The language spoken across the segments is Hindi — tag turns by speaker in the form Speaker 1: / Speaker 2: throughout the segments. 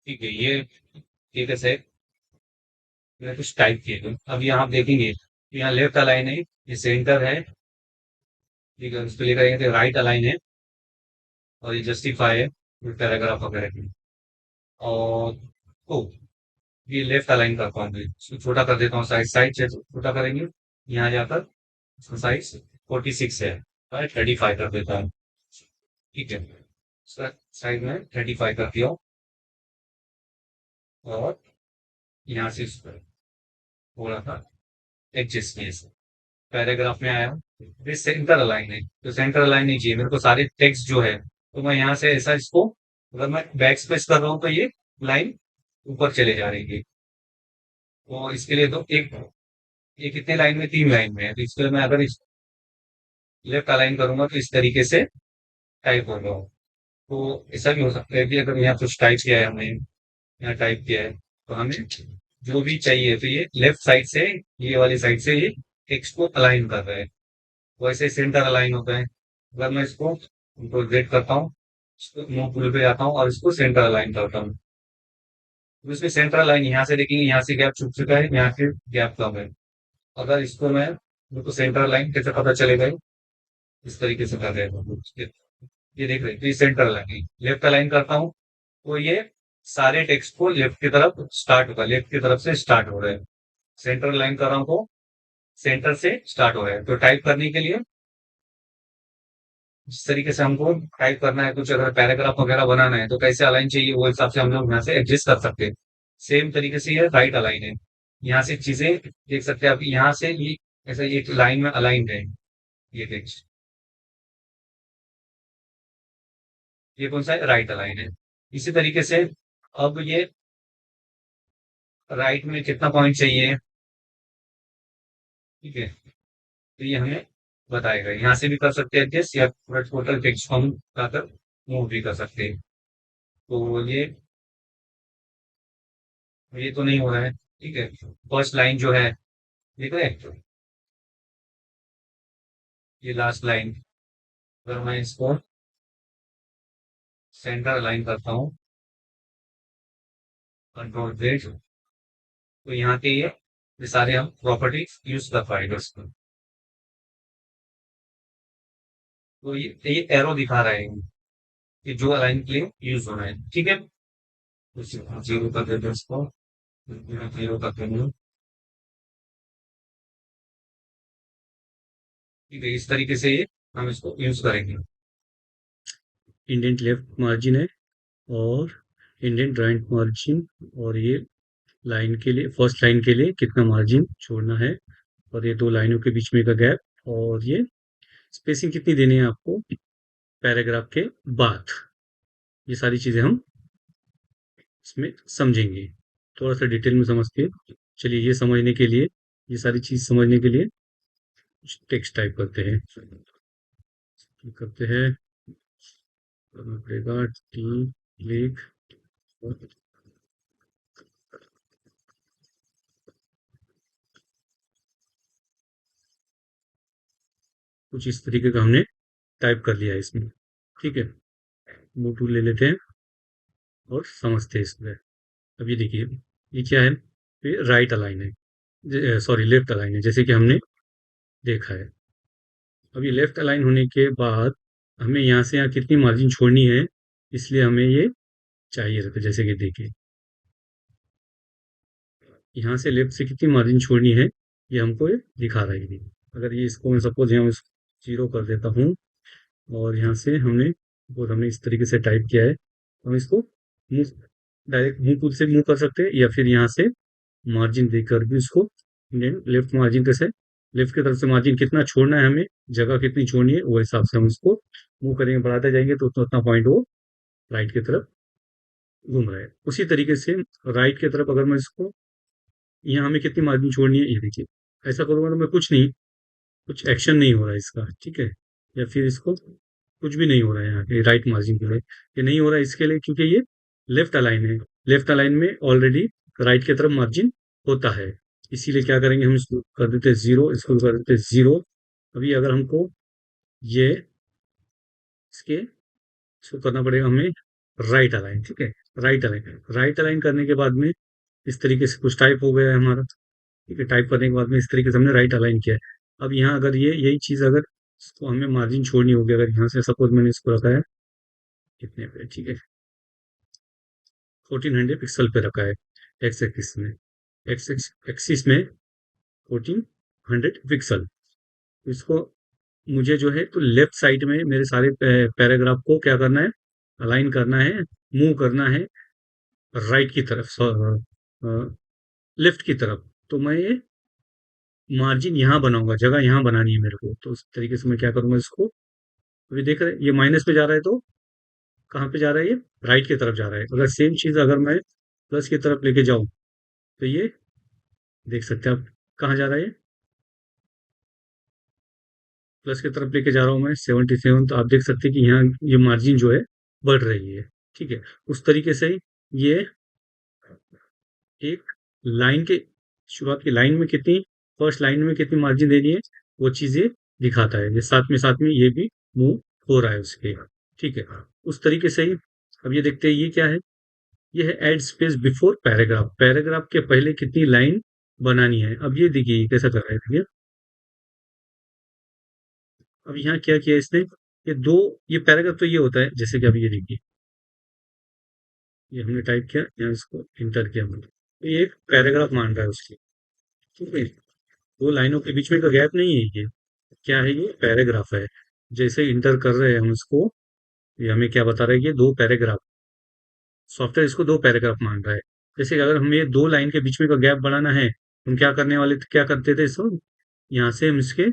Speaker 1: ठीक है, ये ठीक है सर। मैंने कुछ टाइप किए थे, अब यहाँ आप देखेंगे, यहाँ लेफ्ट अलाइन है, ये सेंटर है। ठीक है, उस पर लिखा है राइट अलाइन है, और ये जस्टिफाई है, पैराग्राफ वगैरह की। और ओ, ये लेफ्ट अलाइन करता हूँ मैं, इसको छोटा कर देता हूँ, साइज साइज से छोटा करेंगे। यहाँ जाकर साइज 46 है, 35 कर देता हूँ। ठीक है, साइज में 35 कर दिया हूँ, और यहाँ से इसको थोड़ा सा एडजस्ट किया इसे। पैराग्राफ में आया हूँ, ये सेंटर अलाइन है, तो सेंटर अलाइन नहीं चाहिए मेरे को, सारे टेक्स्ट जो है, तो मैं यहाँ से ऐसा इसको, अगर मैं बैक स्पेस कर रहा हूँ तो ये लाइन ऊपर चले जा रही है। तो इसके लिए तो एक, ये कितने लाइन में, 3 लाइन में है, तो इसके लिए मैं अगर इस लेफ्ट अलाइन करूंगा तो इस तरीके से टाइप होगा। तो ऐसा भी हो सकता है कि अगर यहाँ कुछ टाइप किया है हमने, यहाँ टाइप किया है, तो हमें जो भी चाहिए, तो ये लेफ्ट साइड से, ये वाली साइड से ये टेक्स्ट को अलाइन कर रहा है। वैसे सेंटर अलाइन होता है। अगर मैं इसको रोटेट करता हूँ, इसको मूव टूल पे जाता हूँ और इसको सेंटर अलाइन करता हूँ, तो इसमें सेंटर अलाइन यहाँ से देखेंगे, यहाँ से गैप छूट चुका है, यहाँ से गैप कम है। अगर इसको मैं, मेरे को सेंटर लाइन कैसे पता चलेगा, इस तरीके से कर रहे हैं। ये देख रहे हैं, तो ये सेंटर लाइन, लेफ्ट अलाइन करता हूँ, तो ये सारे टेक्स्ट को लेफ्ट की तरफ स्टार्ट होगा, लेफ्ट की तरफ से स्टार्ट हो रहे हैं। सेंटर लाइन कर रहा हूँ तो सेंटर से स्टार्ट हो रहा है। तो टाइप करने के लिए, जिस तरीके से हमको टाइप करना है, कुछ अगर पैराग्राफ वगैरह बनाना है, तो कैसे अलाइन चाहिए वो हिसाब से हम लोग यहाँ से एडजस्ट कर सकते हैं। सेम तरीके से ये राइट अलाइन है, यहाँ से चीजें देख सकते हैं आप, यहाँ से ये ऐसा एक लाइन में अलाइन है, ये टेक्स्ट, ये कौन सा है, राइट अलाइन है। इसी तरीके से अब ये राइट में कितना पॉइंट चाहिए, ठीक है, तो ये हमें बताएगा। यहाँ से भी कर सकते हैं एडजस्ट, या पूरा टोटल टेक्स्ट को हम उठाकर मूव भी कर सकते हैं। तो ये तो नहीं हो रहा है, ठीक है। फर्स्ट लाइन जो है, देख रहे हैं, ये लास्ट लाइन, अगर मैं इसको सेंटर अलाइन करता हूँ, कंट्रोल जेड, तो यहाँ के ये सारे हम प्रॉपर्टीज यूज कर पाएंगे उसको। तो ये एरो दिखा रहा है कि जो अलाइन के लिए यूज होना है, ठीक है। तो जीरो कर देते हैं इसको, जीरो कर देंगे। ठीक है, इस तरीके से ये हम इसको यूज करेंगे। इंडेंट लेफ्ट मार्जिन है, और इंडेंट राइट मार्जिन, और ये लाइन के लिए, फर्स्ट लाइन के लिए कितना मार्जिन छोड़ना है, और ये दो लाइनों के बीच में का गैप, और ये स्पेसिंग कितनी देनी है आपको पैराग्राफ के बाद। ये सारी चीजें हम इसमें समझेंगे, थोड़ा सा डिटेल में समझते हैं। चलिए, ये समझने के लिए, ये सारी चीज समझने के लिए टेक्स्ट टाइप करते हैं, करते हैं, करना पड़ेगा टी क्लिक, कुछ इस तरीके का हमने टाइप कर लिया है इसमें। ठीक है, मूव टूल ले लेते हैं और समझते हैं इसमें। अब ये देखिए, ये क्या है, ये राइट अलाइन है, सॉरी लेफ्ट अलाइन है, जैसे कि हमने देखा है। अब ये लेफ्ट अलाइन होने के बाद हमें यहाँ से यहाँ कितनी मार्जिन छोड़नी है, इसलिए हमें ये चाहिए रहता है। जैसे कि देखिए, यहाँ से लेफ्ट से कितनी मार्जिन छोड़नी है, ये हमको ये दिखा रहा है ये। अगर ये इसको मैं सपोज यहाँ जीरो कर देता हूँ, और यहाँ से हमने सपोज हमने इस तरीके से टाइप किया है, हम इसको मुंह, डायरेक्ट मुंह टूल से मूव कर सकते हैं, या फिर यहाँ से मार्जिन देकर भी उसको, लेफ्ट मार्जिन कैसे, लेफ्ट की तरफ से मार्जिन कितना छोड़ना है हमें, जगह कितनी छोड़नी है, वो हिसाब से हम उसको मूव करेंगे, बढ़ाते जाएंगे तो उतना उतना पॉइंट वो राइट की तरफ घूम रहा है। उसी तरीके से राइट की तरफ अगर मैं इसको, यहाँ हमें कितनी मार्जिन छोड़नी है, ये देखिए, ऐसा करूंगा तो मैं कुछ नहीं, कुछ एक्शन नहीं हो रहा है इसका, ठीक है, या फिर इसको कुछ भी नहीं हो रहा है यहाँ पे राइट मार्जिन के लिए। ये नहीं हो रहा है इसके लिए क्योंकि ये लेफ्ट अलाइन है, लेफ्ट अलाइन में ऑलरेडी राइट की तरफ मार्जिन होता है। इसीलिए क्या करेंगे, हम इसको कर देते हैं जीरो, इसको कर देते हैं जीरो। अभी अगर हमको ये इसके, इसको करना पड़ेगा हमें राइट अलाइन, ठीक है।
Speaker 2: राइट अलाइन करने के बाद में इस तरीके से कुछ टाइप हो गया है हमारा। ठीक है, टाइप करने के बाद में इस तरीके से हमने राइट अलाइन किया है। अब यहाँ अगर ये यही चीज अगर इसको हमें मार्जिन छोड़नी होगी, अगर यहाँ से सपोज मैंने इसको रखा है कितने पे, ठीक है, 1400 पिक्सल पे रखा है एक्स एक्सिस में, एक्स एक्सिस में 1400 पिक्सल। इसको मुझे जो है तो लेफ्ट साइड में मेरे सारे पैराग्राफ को क्या करना है, अलाइन करना है, मूव करना है राइट की तरफ, लेफ्ट की तरफ। तो मैं ये मार्जिन यहाँ बनाऊंगा, जगह यहाँ बनानी है मेरे को, तो उस तरीके से मैं क्या करूंगा इसको, अभी देख रहे हैं ये माइनस पे जा रहा है, तो कहाँ पे जा रहा है ये, राइट की तरफ जा रहा है। अगर सेम चीज अगर मैं प्लस की तरफ लेके जाऊं तो ये देख सकते हैं आप कहाँ जा रहा है ये, प्लस की तरफ लेके जा रहा हूँ मैं 77, तो आप देख सकते हैं कि यहाँ ये मार्जिन जो है बढ़ रही है। ठीक है, उस तरीके से ये एक लाइन के शुरुआत की लाइन में कितनी, फर्स्ट लाइन में कितनी मार्जिन देनी है, वो चीजें दिखाता है। ये साथ में ये भी मूव हो रहा है उसके। ठीक है, उस तरीके से ही अब ये देखते हैं ये क्या है, ये है add space before paragraph, paragraph के पहले कितनी लाइन बनानी है। अब ये देखिए ये कैसा कर रहा है, देखिए अब यहाँ क्या किया इसने, ये दो, ये पैराग्राफ तो ये होता है, जैसे कि अब ये देखिए ये हमने टाइप किया, यहाँ इसको इंटर किया हमने, तो ये एक पैराग्राफ मान रहा है उसकी। ठीक है, दो लाइनों के बीच में का गैप नहीं है ये, क्या है, ये पैराग्राफ है। जैसे इंटर कर रहे हैं हम इसको, ये हमें क्या बता रहा है, ये दो पैराग्राफ, सॉफ्टवेयर इसको दो पैराग्राफ मान रहा है। जैसे कि अगर हमें ये दो लाइन के बीच में का गैप बढ़ाना है, हम क्या करने वाले थे, क्या करते थे इसको, यहाँ से हम इसके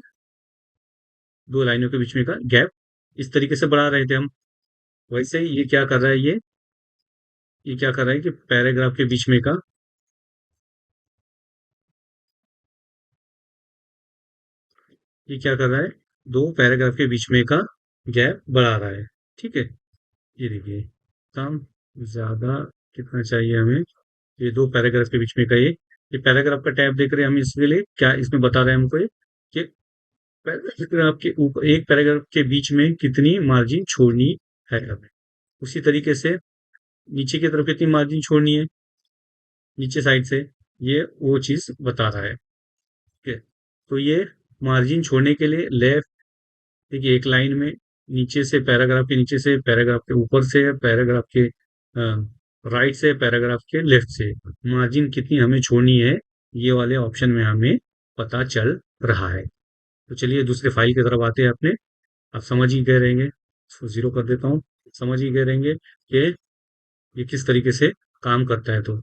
Speaker 2: दो लाइनों के बीच में का गैप इस तरीके से बढ़ा रहे थे हम। वैसे ही ये क्या कर रहा है, ये क्या कर रहा है कि पैराग्राफ के बीच में का, ये क्या कर रहा है, दो पैराग्राफ के बीच में का गैप बढ़ा रहा है। ठीक है, ये देखिए कम ज्यादा कितना चाहिए हमें, ये दो पैराग्राफ के बीच में का ये पैराग्राफ का टैब देख रहे हैं हम, इसके लिए क्या इसमें बता रहे हैं हमको ये कि पैराग्राफ के ऊपर एक पैराग्राफ के बीच में कितनी मार्जिन छोड़नी है हमें। उसी तरीके से नीचे की तरफ कितनी मार्जिन छोड़नी है, नीचे साइड से, ये वो चीज बता रहा है। ठीक है, तो ये मार्जिन छोड़ने के लिए लेफ्ट, देखिए एक लाइन में नीचे से पैराग्राफ के नीचे से, पैराग्राफ के ऊपर से, पैराग्राफ के राइट से, पैराग्राफ के लेफ्ट से मार्जिन कितनी हमें छोड़नी है, ये वाले ऑप्शन में हमें पता चल रहा है। तो चलिए दूसरे फाइल की तरफ आते हैं अपने। आप समझ ही गए रहेंगे, इसको जीरो कर देता हूँ, समझ ही गए रहेंगे कि ये किस तरीके से काम करता है। तो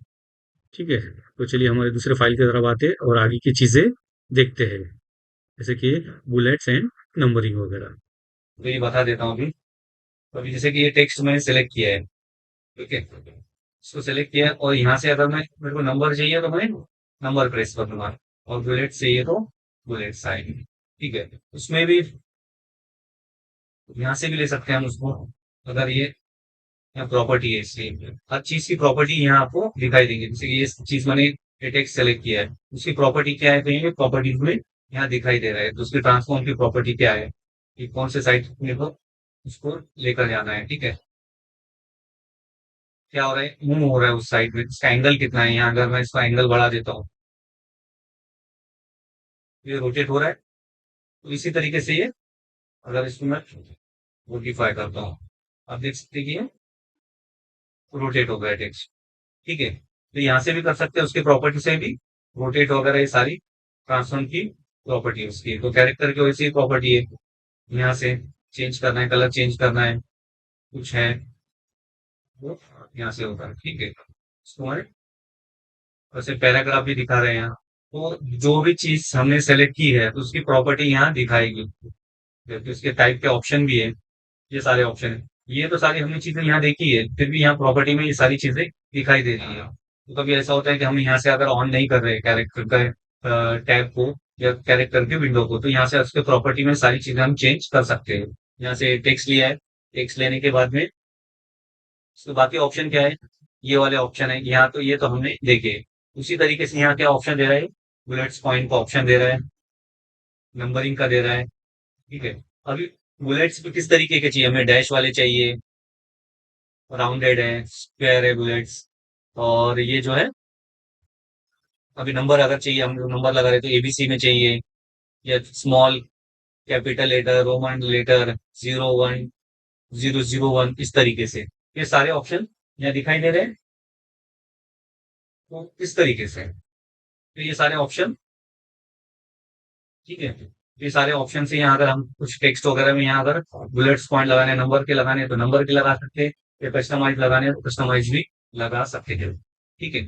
Speaker 2: ठीक है, तो चलिए हमारे दूसरे फाइल की तरफ आते हैं और आगे की चीजें देखते हैं, जैसे कि बुलेट्स एंड नंबरिंग वगैरह।
Speaker 1: तो ये बता देता हूँ अभी। तो अभी जैसे कि ये टेक्स्ट मैंने सेलेक्ट किया है, ठीक है, इसको सेलेक्ट किया है, और यहाँ से अगर मैं मेरे को नंबर चाहिए तो मैं नंबर प्रेस कर दूंगा, और बुलेट चाहिए तो बुलेट साइन। ठीक है, उसमें भी यहाँ से भी ले सकते हैं हम उसको। अगर ये यहाँ प्रॉपर्टी है इसकी, हर चीज की प्रॉपर्टी यहाँ आपको दिखाई देंगी। जैसे कि ये चीज मैंने ये टेक्स्ट सेलेक्ट किया है, उसकी प्रॉपर्टी क्या है, तो ये प्रॉपर्टीज में यहाँ दिखाई दे रहा है। तो उसके ट्रांसफॉर्म की प्रॉपर्टी क्या है, कि कौन से साइड मेरे को उसको लेकर जाना है। ठीक है, क्या हो रहा है, मूव हो रहा है उस साइड में, इसका एंगल कितना है, यहाँ अगर मैं इसका एंगल बढ़ा देता हूँ, ये रोटेट हो रहा है। तो इसी तरीके से ये, अगर इसको मैं मोडिफाई करता हूँ, आप देख सकते हैं कि ये रोटेट हो गया टेक्स्ट। ठीक है, तो यहाँ से भी कर सकते हैं, उसके प्रॉपर्टी से भी रोटेट वगैरह ये सारी ट्रांसफॉर्म की प्रॉपर्टी है उसकी। तो कैरेक्टर की वैसी प्रॉपर्टी है, यहाँ से चेंज करना है, कलर चेंज करना है, कुछ है, वो यहाँ से होता है। ठीक है, इसको हमें वैसे पैराग्राफ भी दिखा रहे हैं यहाँ। तो जो भी चीज हमने सेलेक्ट की है तो उसकी प्रॉपर्टी यहाँ दिखाएगी, जबकि उसके टाइप के ऑप्शन भी है, ये सारे ऑप्शन है। ये तो सारी हमने चीजें यहाँ देखी है, फिर भी यहाँ प्रॉपर्टी में ये सारी चीजें दिखाई दे रही है। तो कभी ऐसा होता है कि हम यहाँ से अगर ऑन नहीं कर रहे कैरेक्टर का टैब को या कैरेक्टर के विंडो को, तो यहाँ से उसके प्रॉपर्टी में सारी चीजें हम चेंज कर सकते हैं। यहाँ से टेक्स्ट लिया है, टेक्स्ट लेने के बाद में उसके बाकी ऑप्शन क्या है, ये वाले ऑप्शन है यहाँ, तो ये तो हमने देखे। उसी तरीके से यहाँ क्या ऑप्शन दे रहा है, बुलेट्स पॉइंट का ऑप्शन दे रहा है, नंबरिंग का दे रहा है। ठीक है, अभी बुलेट्स भी किस तरीके के चाहिए, हमें डैश वाले चाहिए, राउंडेड है, स्क्वायर है बुलेट्स। और ये जो है, अभी नंबर अगर चाहिए, हम नंबर लगा रहे तो एबीसी में चाहिए, या small, capital letter, roman letter, 01, 001, इस तरीके से ये सारे ऑप्शन यहाँ दिखाई दे रहे हैं। तो इस तरीके से तो ये सारे ऑप्शन, ठीक है। ये सारे ऑप्शन से यहाँ अगर हम कुछ टेक्स्ट वगैरह में यहाँ अगर बुलेट्स पॉइंट लगाने, नंबर के लगाने हैं, तो नंबर के लगा सकते हैं, या कस्टमाइज लगाने हैं तो कस्टमाइज भी लगा सकते हैं, ठीक है।